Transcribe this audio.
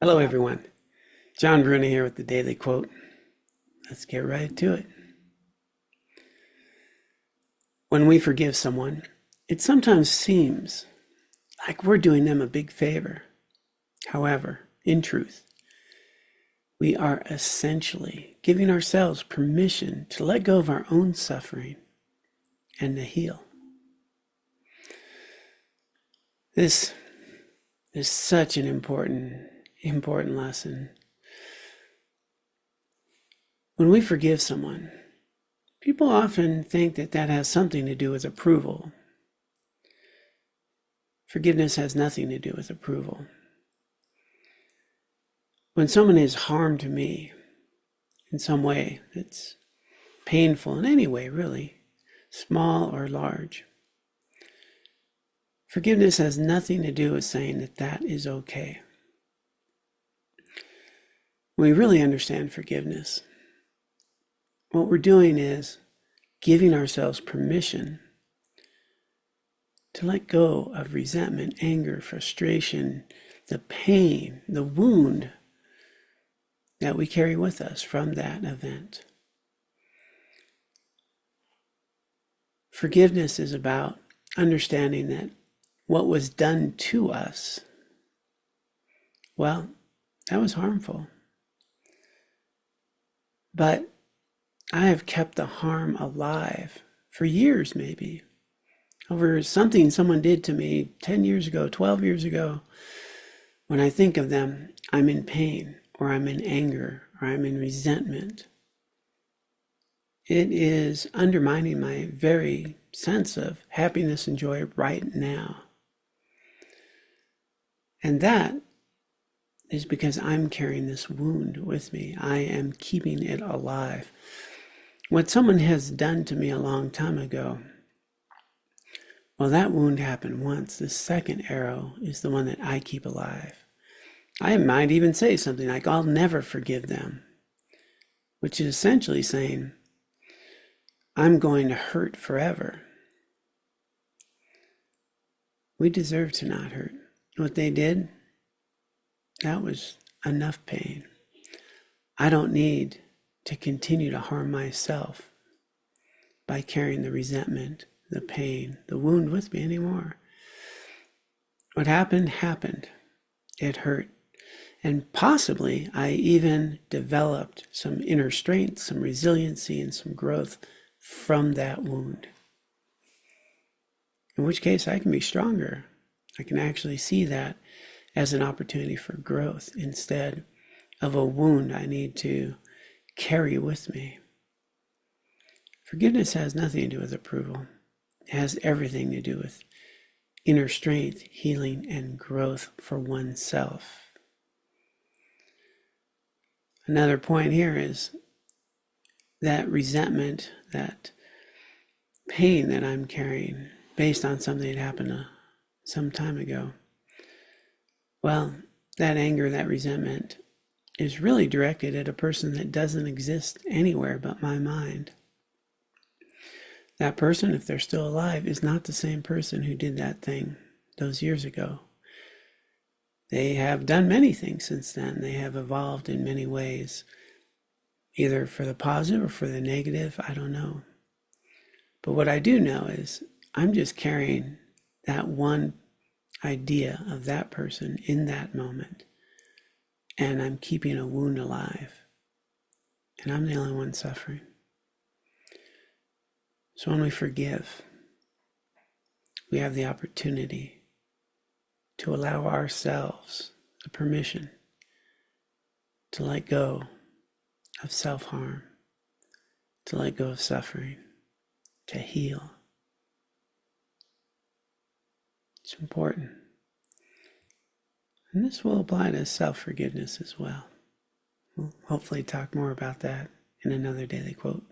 Hello, everyone. John Bruna here with the Daily Quote. Let's get right to it. When we forgive someone, it sometimes seems like we're doing them a big favor. However, in truth, we are essentially giving ourselves permission to let go of our own suffering and to heal. This is such an important lesson. When we forgive someone, people often think that that has something to do with approval. Forgiveness has nothing to do with approval. When someone has harmed me in some way that's painful in any way, really, small or large, forgiveness has nothing to do with saying that that is okay. When we really understand forgiveness, what we're doing is giving ourselves permission to let go of resentment, anger, frustration, the pain, the wound that we carry with us from that event. Forgiveness is about understanding that what was done to us, well, that was harmful. But I have kept the harm alive for years, maybe, over something someone did to me 10 years ago, 12 years ago. When I think of them, I'm in pain, or I'm in anger, or I'm in resentment. It is undermining my very sense of happiness and joy right now. And that is because I'm carrying this wound with me. I am keeping it alive. What someone has done to me a long time ago, well, that wound happened once. The second arrow is the one that I keep alive. I might even say something like, I'll never forgive them, which is essentially saying, I'm going to hurt forever. We deserve to not hurt. What they did, that was enough pain. I don't need to continue to harm myself by carrying the resentment, the pain, the wound with me anymore. What happened, happened. It hurt. And possibly I even developed some inner strength, some resiliency, and some growth from that wound. In which case I can be stronger. I can actually see that as an opportunity for growth instead of a wound I need to carry with me. Forgiveness has nothing to do with approval. It has everything to do with inner strength, healing, and growth for oneself. Another point here is that resentment, that pain that I'm carrying based on something that happened some time ago. Well, that anger, that resentment is really directed at a person that doesn't exist anywhere but my mind. That person, if they're still alive, is not the same person who did that thing those years ago. They have done many things since then. They have evolved in many ways, either for the positive or for the negative, I don't know. But what I do know is I'm just carrying that one idea of that person in that moment, and I'm keeping a wound alive, and I'm the only one suffering. So when we forgive, we have the opportunity to allow ourselves the permission to let go of self-harm, to let go of suffering, to heal. It's important. And this will apply to self-forgiveness as well. We'll hopefully talk more about that in another daily quote.